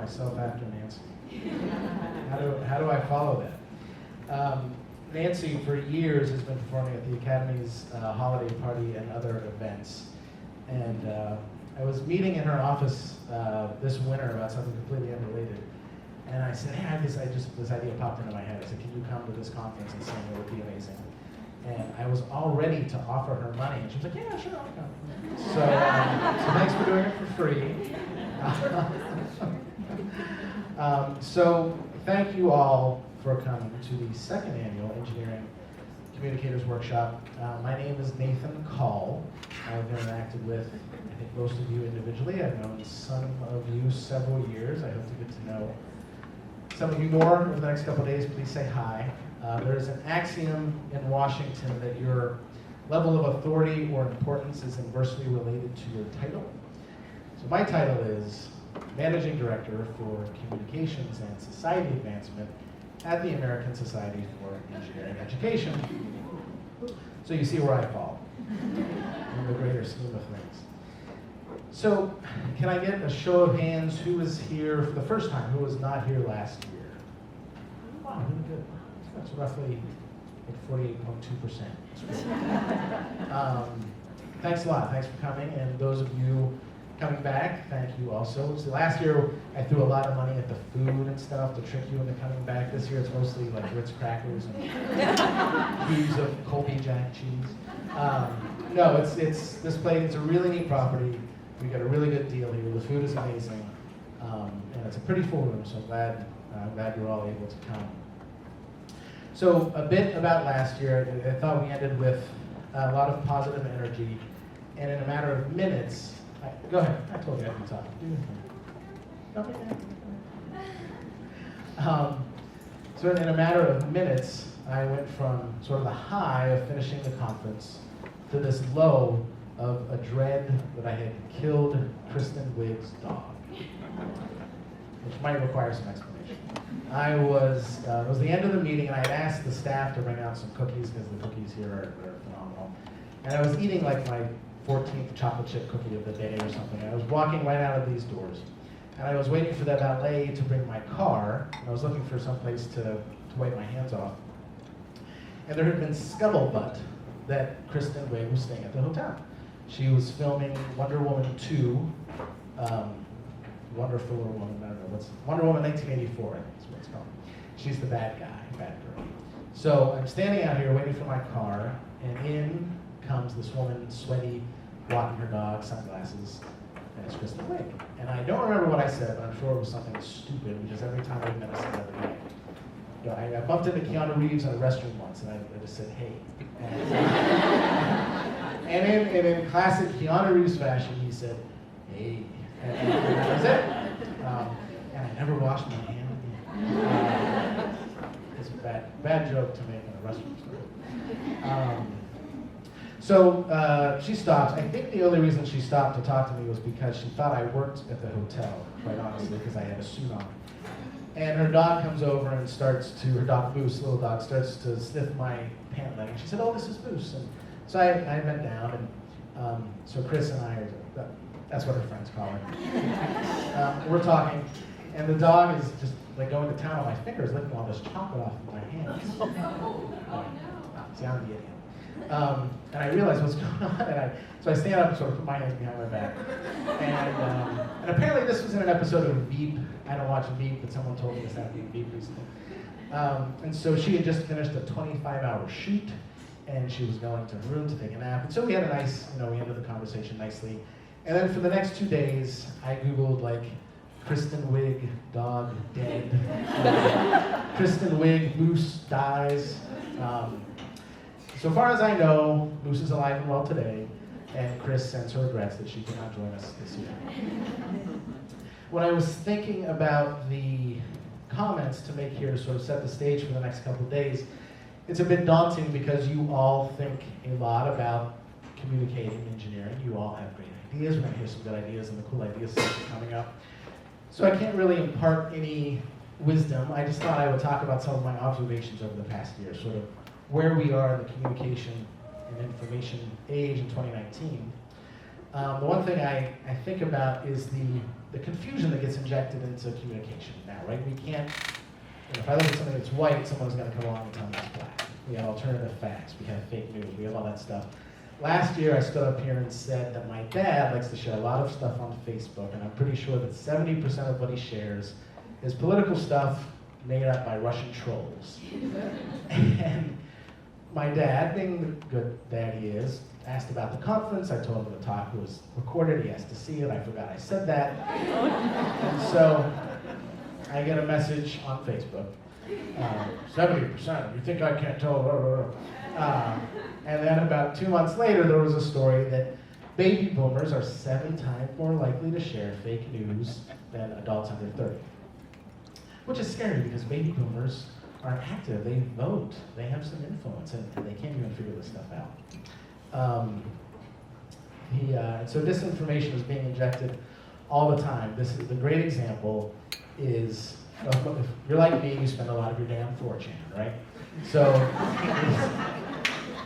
myself after Nancy. How do I follow that? Nancy, for years, has been performing at the Academy's holiday party and other events. And I was meeting in her office this winter about something completely unrelated. And I said, hey, this idea popped into my head. I said, can you come to this conference and sing? It would be amazing. And I was all ready to offer her money. And she was like, yeah, sure, I'll come. So thanks for doing it for free. So thank you all for coming to the second annual Engineering Communicators Workshop. My name is Nathan Call. I've interacted with, I think, most of you individually. I've known some of you several years. I hope to get to know some of you more over the next couple of days. Please say hi. There's an axiom in Washington that your level of authority or importance is inversely related to your title. So my title is Managing Director for Communications and Society Advancement at the American Society for Engineering Education. So you see where I fall in the greater scheme of things. So can I get a show of hands who is here for the first time, who was not here last year? Wow, really good. That's roughly like 48.2%. Thanks a lot. Thanks for coming. And those of you coming back, thank you also. So last year, I threw a lot of money at the food and stuff to trick you into coming back. This year, it's mostly like Ritz crackers and cubes of Colby Jack cheese. No, it's this place. It's a really neat property. We got a really good deal here. The food is amazing, and it's a pretty full room. So I'm glad you're all able to come. So a bit about last year. I thought we ended with a lot of positive energy, and in a matter of minutes. Go ahead. I told you I could talk. So in a matter of minutes, I went from sort of the high of finishing the conference to this low of a dread that I had killed Kristen Wiig's dog, which might require some explanation. It was the end of the meeting, and I had asked the staff to bring out some cookies because the cookies here are phenomenal. And I was eating like my 14th chocolate chip cookie of the day or something. I was walking right out of these doors, and I was waiting for the valet to bring my car, and I was looking for some place to wipe my hands off. And there had been scuttlebutt that Kristen Wiig was staying at the hotel. She was filming Wonder Woman 2, Wonderful Woman, I don't know, Wonder Woman 1984, I think is what it's called. She's the bad girl. So I'm standing out here waiting for my car, and in comes this woman, sweaty, walking her dog, sunglasses, and it's Kristen Wiig. And I don't remember what I said, but I'm sure it was something stupid, because every time I've met a celebrity, I bumped into Keanu Reeves in a restroom once, and I just said, hey. And in classic Keanu Reeves fashion, he said, hey. And that was it. And I never washed my hand again. It's a bad joke to make in a restroom story. So she stopped. I think the only reason she stopped to talk to me was because she thought I worked at the hotel, quite honestly, because I had a suit on. And her dog comes over and her dog Moose, little dog, starts to sniff my pant leg. And she said, oh, this is Moose. And so I bent down, and so Chris and I, that's what her friends call her. We're talking, and the dog is just like going to town on my fingers, licking all this chocolate off of my hands. Oh, no. See, I'm the idiot. And I realized what's going on, so I stand up and sort of put my hands behind my back. And apparently this was in an episode of Veep. I don't watch Veep, but someone told me this happened in Veep recently. And so she had just finished a 25-hour shoot, and she was going to her room to take a nap. And so we had a nice, we ended the conversation nicely. And then for the next 2 days, I Googled like, Kristen Wiig, dog, dead. Kristen Wiig, Moose, dies. So far as I know, Moose is alive and well today, and Chris sends her regrets that she cannot join us this year. When I was thinking about the comments to make here to sort of set the stage for the next couple of days, it's a bit daunting because you all think a lot about communicating engineering. You all have great ideas. We're going to hear some good ideas and the cool ideas section coming up. So I can't really impart any wisdom. I just thought I would talk about some of my observations over the past year, sort of where we are in the communication and information age in 2019. The one thing I think about is the the confusion that gets injected into communication now, right? We can't, if I look at something that's white, someone's going to come along and tell me it's black. We have alternative facts, we have fake news, we have all that stuff. Last year I stood up here and said that my dad likes to share a lot of stuff on Facebook, and I'm pretty sure that 70% of what he shares is political stuff made up by Russian trolls. And my dad, being the good dad he is, asked about the conference. I told him the talk was recorded, he has to see it, I forgot I said that. And so I get a message on Facebook, 70%, you think I can't tell? And then about 2 months later, there was a story that baby boomers are 7 times more likely to share fake news than adults under 30. Which is scary because baby boomers are active, they vote, they have some influence, and they can't even figure this stuff out. So disinformation is being injected all the time. This is the great example is, if you're like me, you spend a lot of your day on 4chan, right?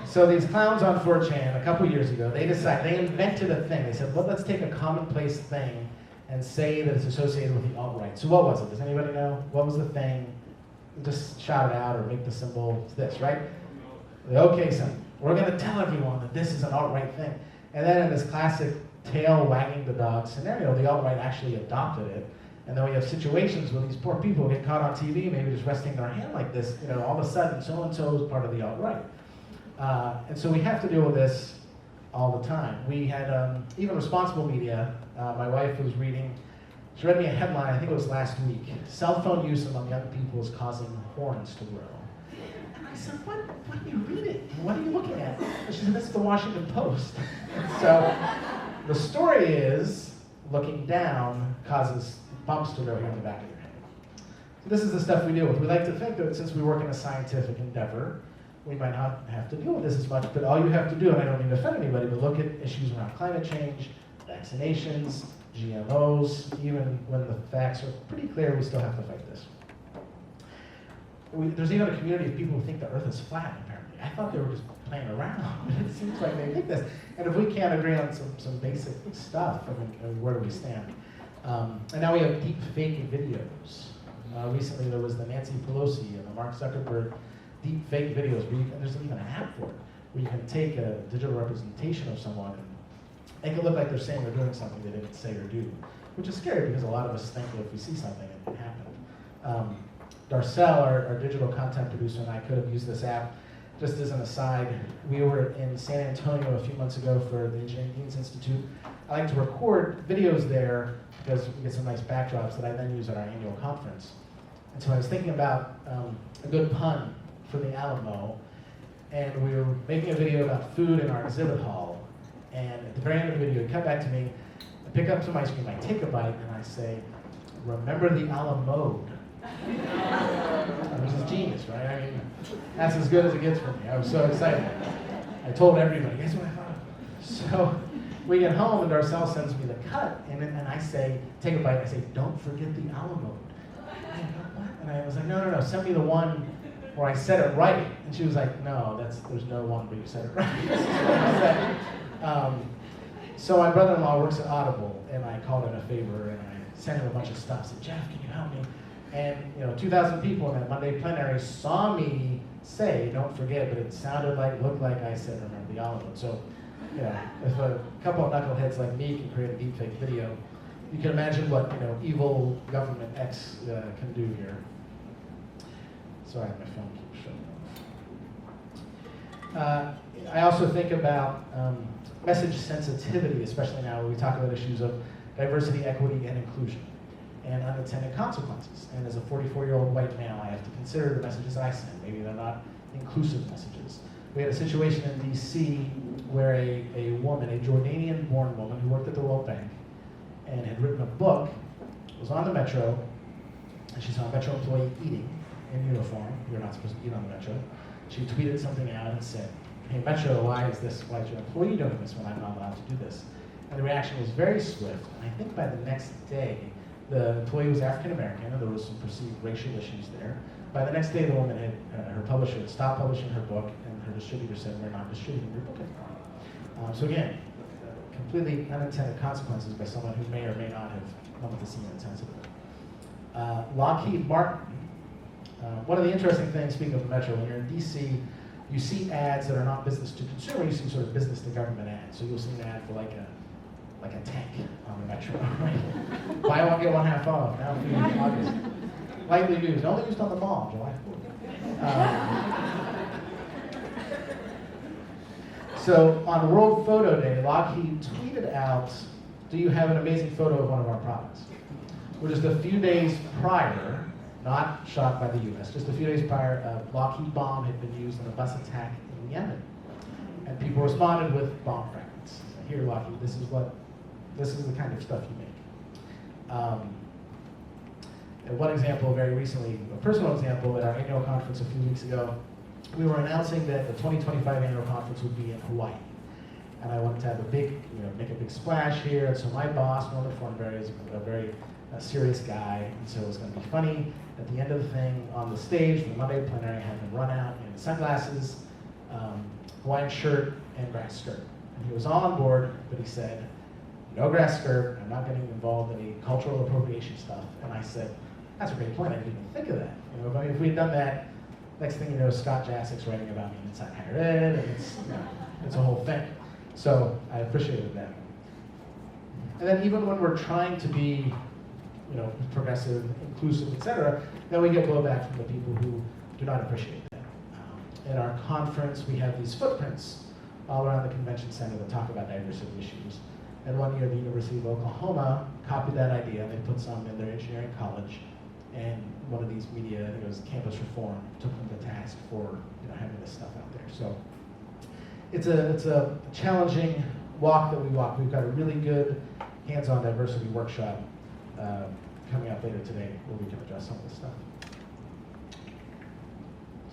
So these clowns on 4chan, a couple years ago, they invented a thing. They said, well, let's take a commonplace thing and say that it's associated with the alt-right. So what was it? Does anybody know? What was the thing? Just shout it out or make the symbol this, right? The OK symbol. We're going to tell everyone that this is an alt-right thing. And then in this classic tail wagging the dog scenario, the alt-right actually adopted it. And then we have situations where these poor people get caught on TV, maybe just resting their hand like this, all of a sudden so-and-so is part of the alt-right. And so we have to deal with this all the time. We had, even responsible media, my wife was reading, she read me a headline, I think it was last week, cell phone use among young people is causing horns to grow. And I said, what are you reading? What are you looking at? And she said, this is the Washington Post. So the story is, looking down causes bumps to grow here in the back of your head. So this is the stuff we deal with. We like to think that since we work in a scientific endeavor, we might not have to deal with this as much, but all you have to do, and I don't mean to offend anybody, but look at issues around climate change, vaccinations, GMOs, even when the facts are pretty clear, we still have to fight this. There's even a community of people who think the Earth is flat, apparently. I thought they were just playing around, but it seems like they think this. And if we can't agree on some basic stuff, where do we stand? And now we have deep fake videos. Recently there was the Nancy Pelosi and the Mark Zuckerberg deep fake videos, and there's even an app for it, where you can take a digital representation of someone and make it look like they're saying or doing something they didn't say or do, which is scary because a lot of us think that if we see something, it can happen. Darcel, our digital content producer, and I could have used this app. Just as an aside, we were in San Antonio a few months ago for the Engineering Deans Institute. I like to record videos there because we get some nice backdrops that I then use at our annual conference. And so I was thinking about a good pun for the Alamo, and we were making a video about food in our exhibit hall, and at the very end of the video, he cut back to me, I pick up some ice cream, I take a bite, and I say, remember the Alamo. This is genius, right? I mean, that's as good as it gets for me. I was so excited. I told everybody, guess what I thought of? So we get home, and Darcel sends me the cut, and I say, take a bite, I say, don't forget the Alamo. And I was like, no, send me the one where I said it right. And she was like, no, there's no one where you said it right. So my brother-in-law works at Audible, and I called in a favor, and I sent him a bunch of stuff. I said, Jeff, can you help me? And 2,000 people in that Monday plenary saw me say, don't forget, but it looked like I said, remember the Alamo. So, if a couple of knuckleheads like me can create a deepfake video, you can imagine what evil government X can do here. Sorry, my phone keeps shutting off. I also think about message sensitivity, especially now when we talk about issues of diversity, equity, and inclusion, and unintended consequences. And as a 44-year-old white male, I have to consider the messages I send. Maybe they're not inclusive messages. We had a situation in DC where a woman, a Jordanian-born woman who worked at the World Bank and had written a book, was on the Metro, and she saw a Metro employee eating in uniform. You're not supposed to eat on the Metro. She tweeted something out and said, hey Metro, why is your employee doing this when I'm not allowed to do this? And the reaction was very swift. And I think by the next day, the employee was African American, and there was some perceived racial issues there. By the next day, the woman her publisher had stopped publishing her book, and her distributor said, we're not distributing your book anymore. So again, completely unintended consequences by someone who may or may not have moment to see insensitive. Lockheed Martin. One of the interesting things, speaking of the metro, when you're in DC, you see ads that are not business to consumer, you see sort of business to government ads. So you'll see an ad for like a tank on the metro, right? Buy one, get one half off, now through August. Lightly used, only used on the mall, July 4th. So on World Photo Day, Lockheed tweeted out, "Do you have an amazing photo of one of our products?" Well, just a few days prior, not shot by the US, just a few days prior, a Lockheed bomb had been used in a bus attack in Yemen. And people responded with bomb fragments. Here, Lockheed, this is the kind of stuff you make. And one example very recently, a personal example, at our annual conference a few weeks ago, we were announcing that the 2025 annual conference would be in Hawaii. And I wanted to have make a big splash here. And so my boss, Norman Fornberry, is a very serious guy, and so it was going to be funny. At the end of the thing, on the stage, for the Monday plenary, I had him run out in sunglasses, Hawaiian shirt, and grass skirt. And he was all on board, but he said, "No grass skirt, I'm not getting involved in any cultural appropriation stuff." And I said, "That's a great point, I didn't even think of that." If we had done that, next thing you know, Scott Jasek's writing about me inside higher ed, and it's a whole thing. So I appreciated that. And then even when we're trying to be progressive, inclusive, etc., then we get blowback from the people who do not appreciate that. At our conference, we have these footprints all around the convention center that talk about diversity issues. And one year, the University of Oklahoma copied that idea. They put some in their engineering college, and one of these media, I think it was Campus Reform, took them to task for having this stuff out there. So it's a challenging walk that we walk. We've got a really good hands-on diversity workshop coming up later today where we can address some of this stuff.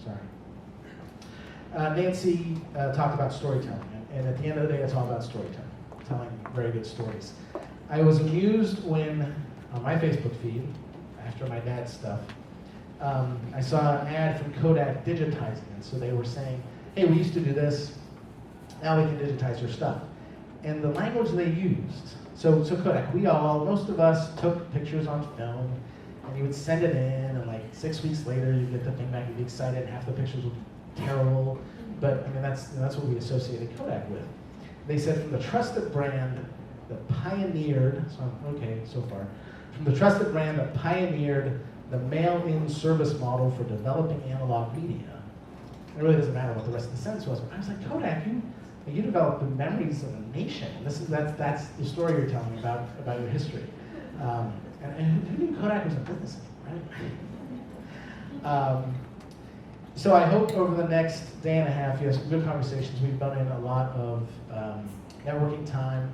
Sorry. Nancy talked about storytelling, and at the end of the day, it's all about storytelling, telling very good stories. I was amused when, on my Facebook feed, after my dad's stuff, I saw an ad from Kodak digitizing it. So they were saying, "Hey, we used to do this, now we can digitize your stuff." And the language they used, so Kodak, most of us took pictures on film, and you would send it in, and like 6 weeks later, you'd get the thing back, you'd be excited, and half the pictures would be terrible. But I mean, that's what we associated Kodak with. They said from the trusted brand that pioneered, so far, from the trusted brand that pioneered the mail-in service model for developing analog media. It really doesn't matter what the rest of the sentence was, but I was like, Kodak, you developed the memories of a nation. That's the story you're telling about your history. And who knew Kodak was a business, right? So I hope over the next day and a half, you have some good conversations. We've done in a lot of networking time.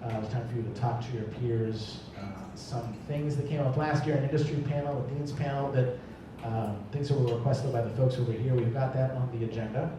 It's time for you to talk to your peers. Some things that came up last year, an industry panel, a dean's panel, that things that were requested by the folks over here. We've got that on the agenda.